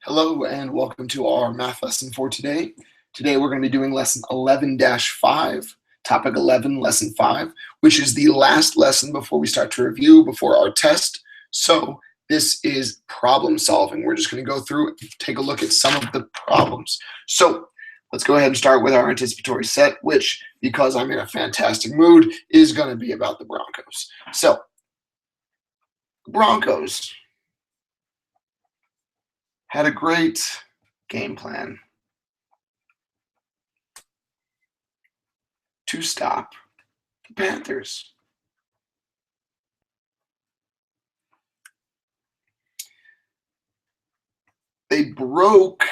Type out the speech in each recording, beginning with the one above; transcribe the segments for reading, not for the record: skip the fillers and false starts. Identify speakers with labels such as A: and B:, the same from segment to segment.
A: Hello and welcome to our math lesson for today. Today we're going to be doing lesson 11-5, topic 11, lesson 5, which is the last lesson before we start to review, before our test. So this is problem solving. We're just going to go through and take a look at some of the problems. So let's go ahead and start with our anticipatory set, which, because I'm in a fantastic mood, is going to be about the Broncos. So Broncos had a great game plan to stop the Panthers. They broke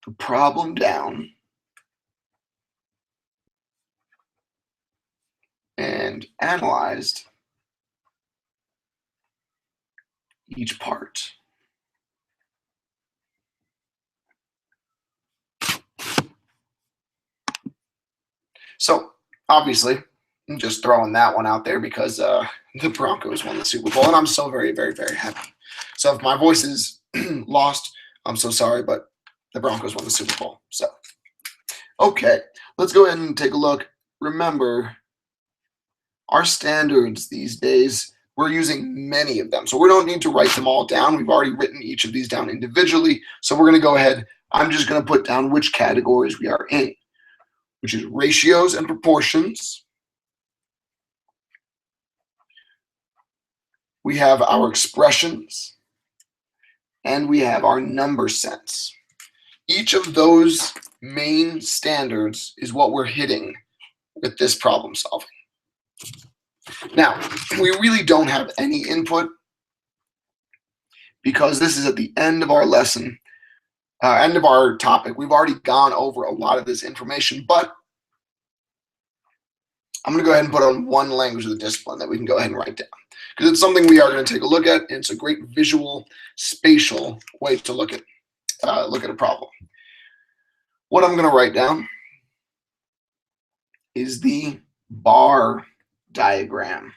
A: the problem down and analyzed each part. So obviously, I'm just throwing that one out there because the Broncos won the Super Bowl, and I'm so very, very, very happy. So if my voice is lost, I'm so sorry, but the Broncos won the Super Bowl. So, okay, let's go ahead and take a look. Remember, our standards these days, we're using many of them. So we don't need to write them all down. We've already written each of these down individually. So we're going to go ahead. I'm just going to put down which categories we are in, which is ratios and proportions. We have our expressions, and we have our number sense. Each of those main standards is what we're hitting with this problem solving. Now, we really don't have any input because this is at the end of our lesson, end of our topic. We've already gone over a lot of this information, but I'm going to go ahead and put on one language of the discipline that we can go ahead and write down, because it's something we are going to take a look at, and it's a great visual, spatial way to look at a problem. What I'm going to write down is the bar diagram.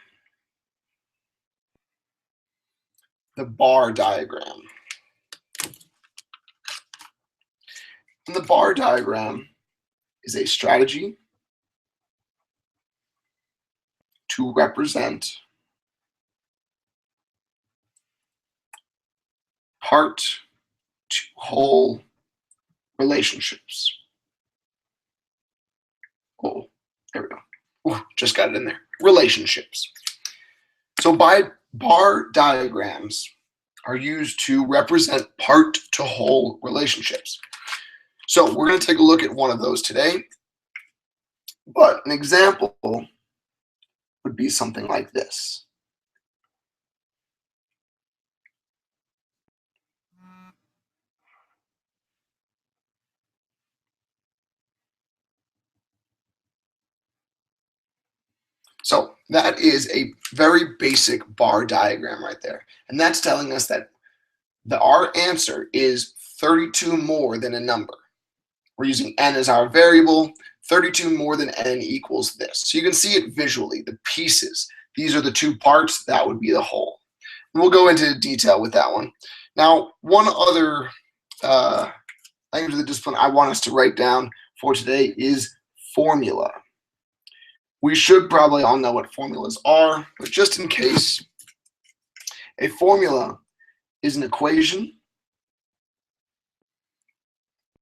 A: The bar diagram. And the bar diagram is a strategy to represent part to whole relationships. Oh, there we go. Oh, just got it in there. Relationships. So bar diagrams are used to represent part to whole relationships. So we're going to take a look at one of those today. But an example would be something like this. So that is a very basic bar diagram right there. And that's telling us that our answer is 32 more than a number. We're using n as our variable. 32 more than n equals this. So you can see it visually, the pieces. These are the two parts. That would be the whole. And we'll go into detail with that one. Now, one other language of the discipline I want us to write down for today is formula. We should probably all know what formulas are, but just in case, a formula is an equation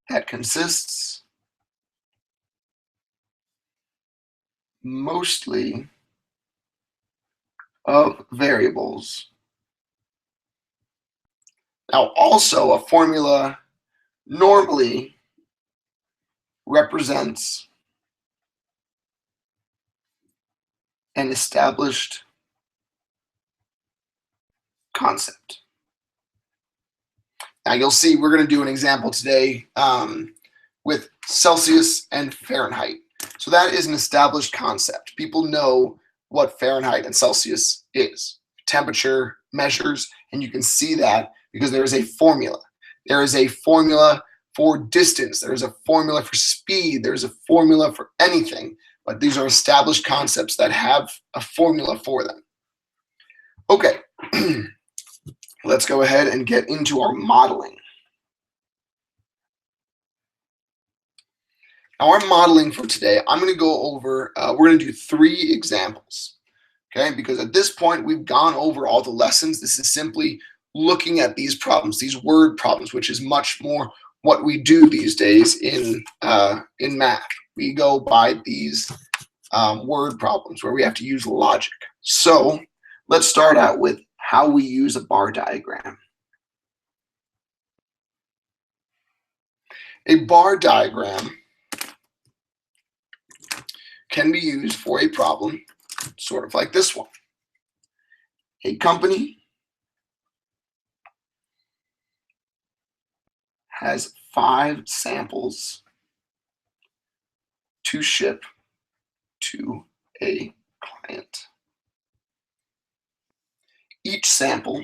A: that consists mostly of variables. Now, also, a formula normally represents an established concept. Now, you'll see we're going to do an example today with Celsius and Fahrenheit. So that is an established concept. People know what Fahrenheit and Celsius is. Temperature measures, and you can see that because there is a formula. There is a formula for distance. There is a formula for speed. There is a formula for anything, but these are established concepts that have a formula for them. Okay, let's go ahead and get into our modeling. Now our modeling for today, I'm going to go over, we're going to do 3 examples, okay? Because at this point, we've gone over all the lessons. This is simply looking at these problems, these word problems, which is much more what we do these days in math. We go by these word problems where we have to use logic. So let's start out with how we use a bar diagram. A bar diagram can be used for a problem sort of like this one. A company has 5 samples to ship to a client. Each sample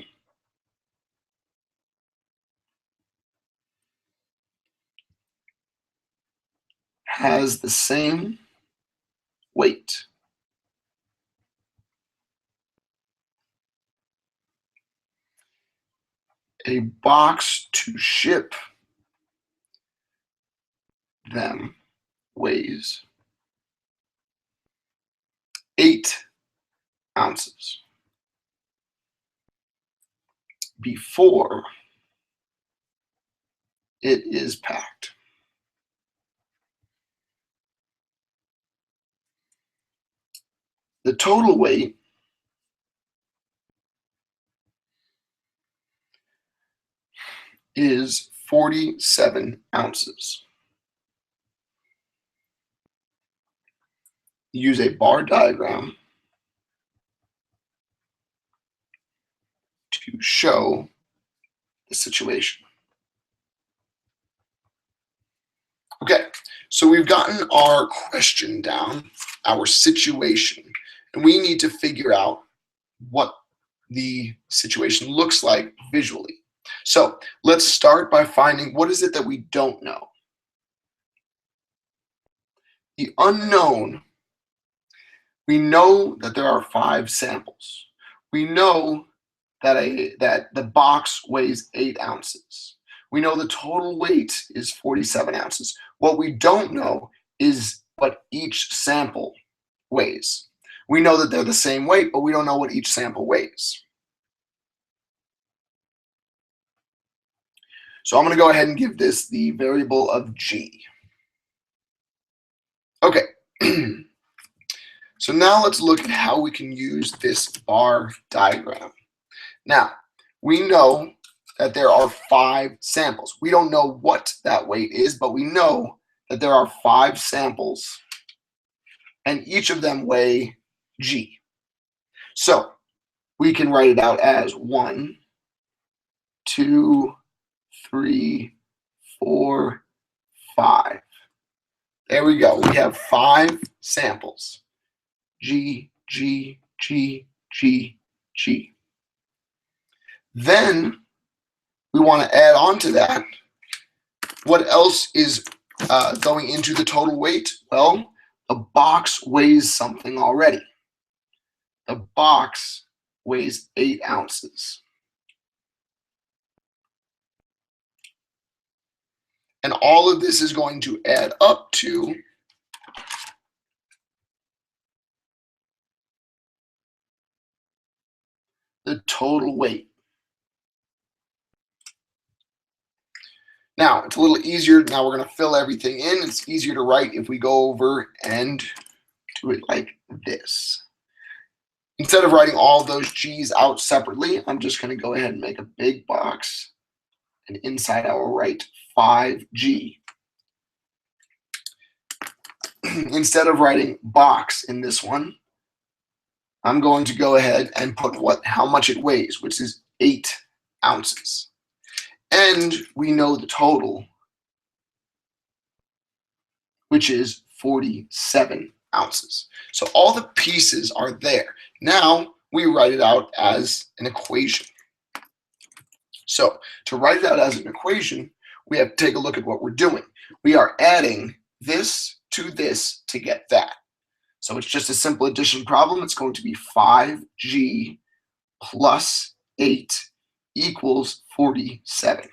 A: has the same weight. A box to ship them weighs 8 ounces before it is packed. The total weight is 47 ounces. Use a bar diagram to show the situation. Okay, so we've gotten our question down, our situation, and we need to figure out what the situation looks like visually. So let's start by finding what is it that we don't know. The unknown, we know that there are 5 samples. We know that the box weighs 8 ounces. We know the total weight is 47 ounces. What we don't know is what each sample weighs. We know that they're the same weight, but we don't know what each sample weighs. So I'm going to go ahead and give this the variable of g. Okay, so now let's look at how we can use this bar diagram. Now, we know that there are 5 samples. We don't know what that weight is, but we know that there are 5 samples, and each of them weigh g. So we can write it out as 1, 2, 3, 4, 5. There we go. We have 5 samples. G, G, G, G, G. Then we want to add on to that. What else is going into the total weight? Well, the box weighs something already. The box weighs 8 ounces. And all of this is going to add up to the total weight. Now, it's a little easier. Now we're going to fill everything in. It's easier to write if we go over and do it like this. Instead of writing all those G's out separately, I'm just going to go ahead and make a big box. And inside I will write 5G. Instead of writing box in this one, I'm going to go ahead and put how much it weighs, which is 8 ounces. And we know the total, which is 47 ounces. So all the pieces are there. Now we write it out as an equation. So to write it out as an equation, we have to take a look at what we're doing. We are adding this to this to get that. So it's just a simple addition problem. It's going to be 5G plus 8 equals 47.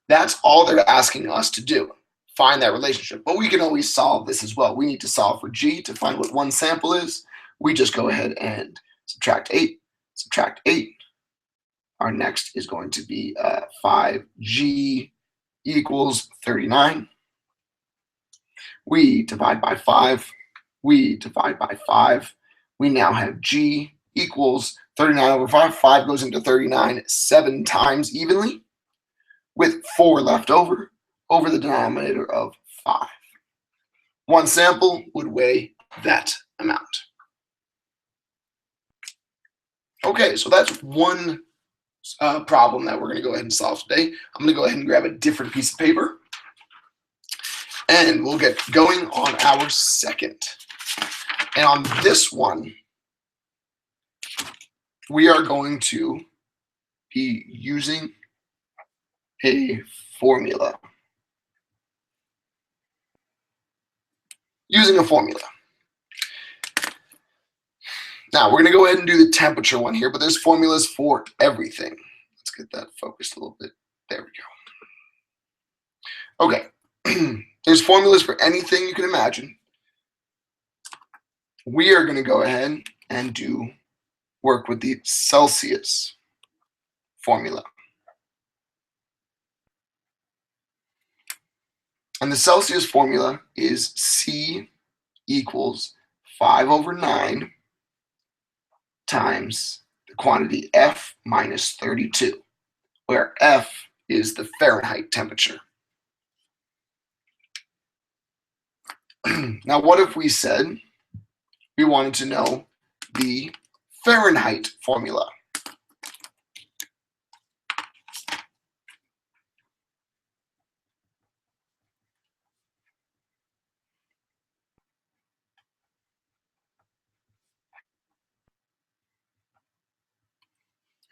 A: That's all they're asking us to do, find that relationship. But we can always solve this as well. We need to solve for g to find what one sample is. We just go ahead and subtract 8, subtract 8. Our next is going to be 5g equals 39. We divide by 5. We divide by 5. We now have g equals 39 over 5. 5 goes into 39 7 times evenly, with 4 left over the denominator of 5. One sample would weigh that amount. Okay, so that's one problem that we're going to go ahead and solve today. I'm going to go ahead and grab a different piece of paper, and we'll get going on our second. And on this one, we are going to be using a formula. Using a formula. Now, we're going to go ahead and do the temperature one here, but there's formulas for everything. Let's get that focused a little bit. There we go. Okay. There's formulas for anything you can imagine. We are going to go ahead and work with the Celsius formula. And the Celsius formula is C equals 5 over 9 times the quantity F minus 32, where F is the Fahrenheit temperature. Now, what if we said we wanted to know the Fahrenheit formula?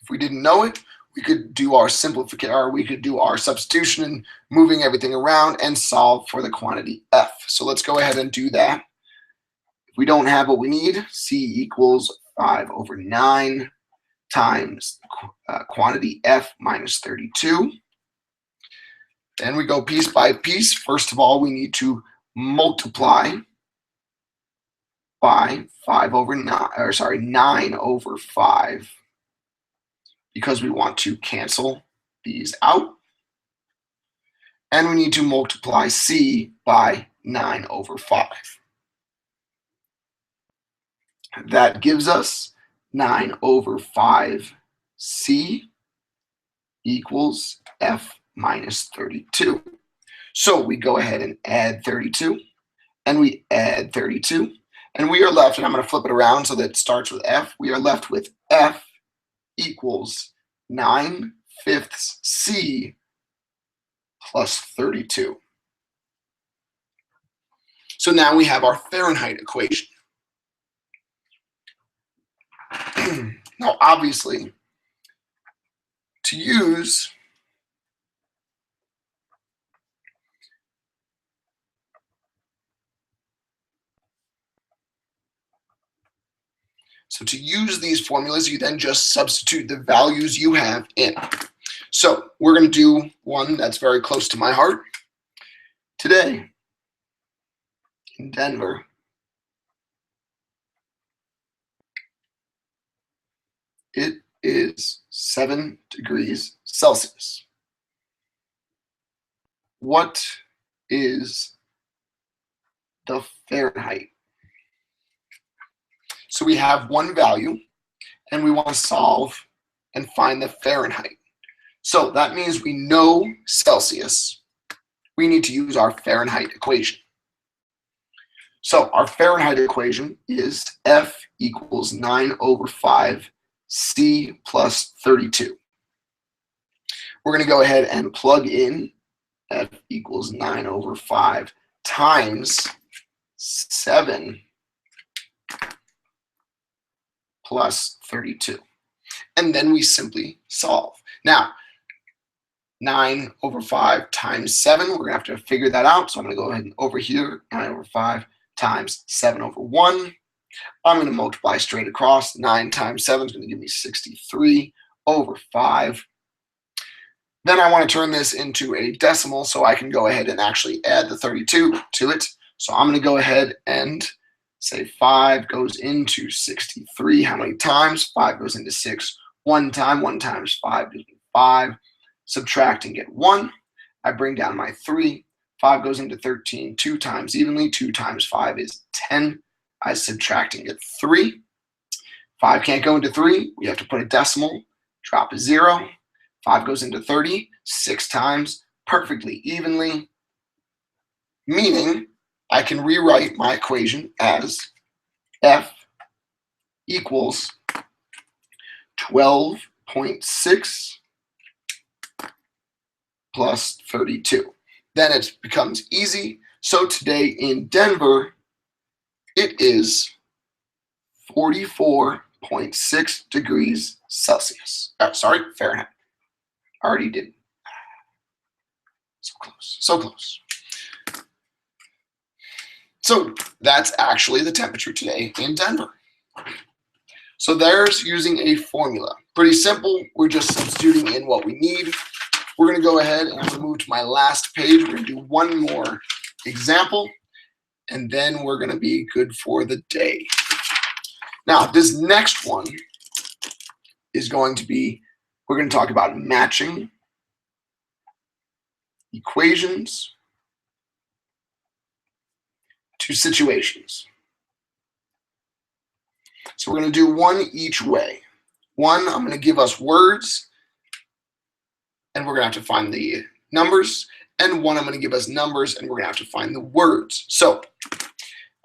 A: If we didn't know it, we could do our simplification, or we could do our substitution and moving everything around and solve for the quantity F. So let's go ahead and do that. If we don't have what we need, C equals 5 over 9 times quantity F minus 32. Then we go piece by piece. First of all, we need to multiply by 9 over 5. Because we want to cancel these out. And we need to multiply C by 9 over 5. That gives us 9 over 5C equals F minus 32. So we go ahead and add 32, and we add 32, and we are left, and I'm going to flip it around so that it starts with F. We are left with F equals 9/5 C plus 32. So now we have our Fahrenheit equation. Now, obviously, to use these formulas, you then just substitute the values you have in. So we're going to do one that's very close to my heart. Today in Denver, it is 7 degrees Celsius. What is the Fahrenheit? So we have one value, and we want to solve and find the Fahrenheit. So that means we know Celsius. We need to use our Fahrenheit equation. So our Fahrenheit equation is F equals 9 over 5 C plus 32. We're going to go ahead and plug in F equals 9 over 5 times 7 plus 32. And then we simply solve. Now, 9 over 5 times 7, we're going to have to figure that out. So I'm going to go ahead and over here, 9 over 5 times 7 over 1. I'm going to multiply straight across. 9 times 7 is going to give me 63 over 5. Then I want to turn this into a decimal so I can go ahead and actually add the 32 to it. So I'm going to go ahead and say 5 goes into 63. How many times? 5 goes into 6 one time. 1 times 5 gives me 5. Subtract and get 1. I bring down my 3. 5 goes into 13 2 times evenly. 2 times 5 is 10. I subtract and get 3. 5 can't go into 3. We have to put a decimal, drop a 0. 5 goes into 30 6 times perfectly evenly, meaning I can rewrite my equation as F equals 12.6 plus 32. Then it becomes easy. So today in Denver, it is 44.6 degrees Celsius. Oh, sorry, Fahrenheit. Already did. So close, so close. So that's actually the temperature today in Denver. So there's using a formula. Pretty simple. We're just substituting in what we need. We're going to go ahead and I'm going to move to my last page. We're going to do one more example, and then we're going to be good for the day. Now, this next one is going to be, we're going to talk about matching equations to situations. So we're going to do one each way. One, I'm going to give us words, and we're going to have to find the numbers. And one, I'm going to give us numbers, and we're going to have to find the words. So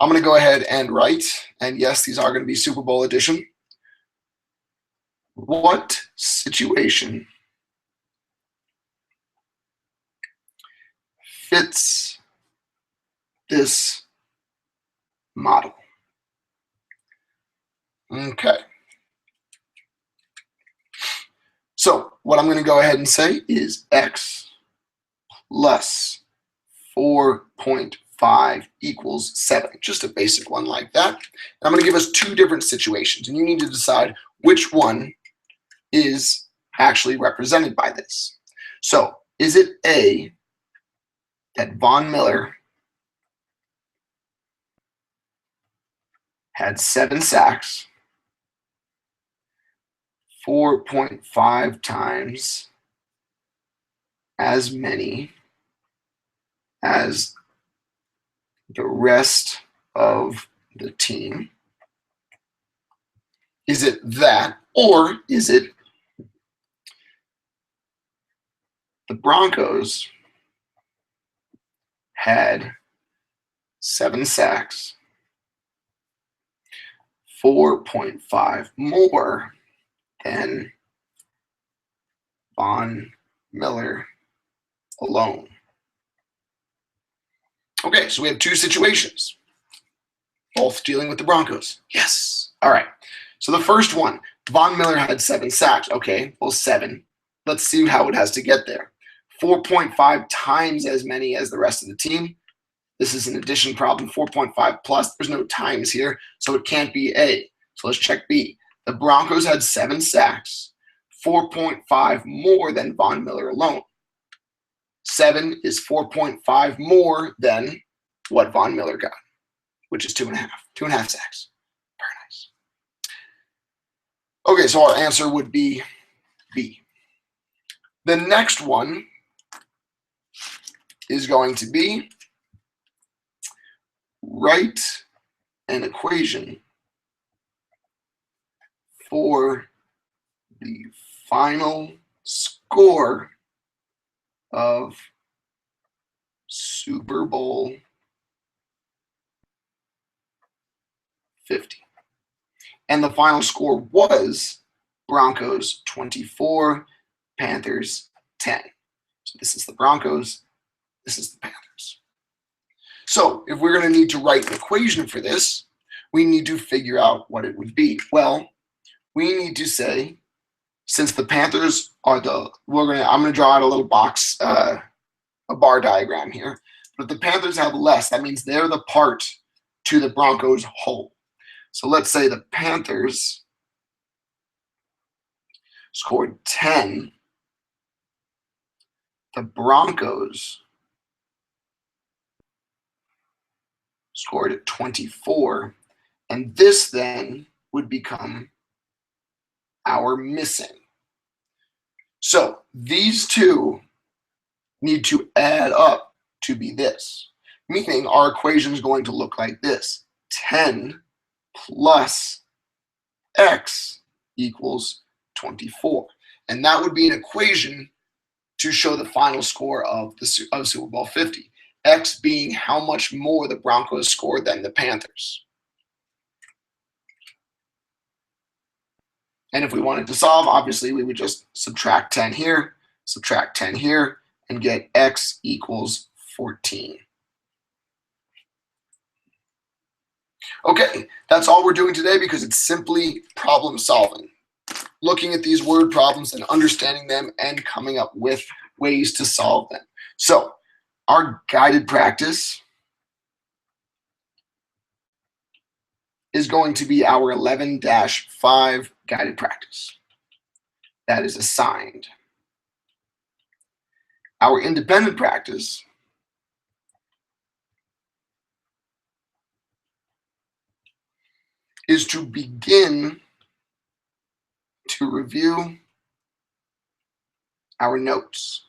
A: I'm going to go ahead and write, and yes, these are going to be Super Bowl edition. What situation fits this model? Okay. So what I'm going to go ahead and say is x plus 4.5 equals 7. Just a basic one like that. And I'm going to give us two different situations, and you need to decide which one is actually represented by this. So is it A, that Von Miller had 7 sacks, 4.5 times as many as the rest of the team? Is it that, or is it the Broncos had 7 sacks, 4.5 more than Von Miller alone? Okay, so we have two situations, both dealing with the Broncos. Yes. All right. So the first one, Von Miller had 7 sacks. Okay, well, 7. Let's see how it has to get there. 4.5 times as many as the rest of the team. This is an addition problem, 4.5 plus. There's no times here, so it can't be A. So let's check B. The Broncos had 7 sacks, 4.5 more than Von Miller alone. 7 is 4.5 more than what Von Miller got, which is 2.5. 2.5 sacks. Very nice. Okay, so our answer would be B. The next one is going to be write an equation for the final score of Super Bowl 50. And the final score was Broncos 24, Panthers 10. So this is the Broncos, this is the Panthers. So if we're going to need to write an equation for this, we need to figure out what it would be. Well, we need to say, since the Panthers are I'm going to draw out a little box, a bar diagram here. But if the Panthers have less, that means they're the part to the Broncos whole. So let's say the Panthers scored 10. The Broncos scored 24. And this then would become our missing. So these two need to add up to be this, meaning our equation is going to look like this: 10 plus x equals 24. And that would be an equation to show the final score of Super Bowl 50. X being how much more the Broncos scored than the Panthers. And if we wanted to solve, obviously we would just subtract 10 here, subtract 10 here, and get x equals 14. Okay, that's all we're doing today because it's simply problem solving. Looking at these word problems and understanding them and coming up with ways to solve them. So our guided practice is going to be our 11-5 guided practice. That is assigned. Our independent practice is to begin to review our notes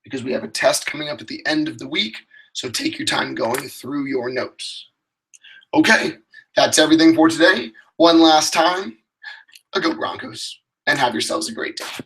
A: because we have a test coming up at the end of the week. So take your time going through your notes. Okay, that's everything for today. One last time, go Broncos, and have yourselves a great day.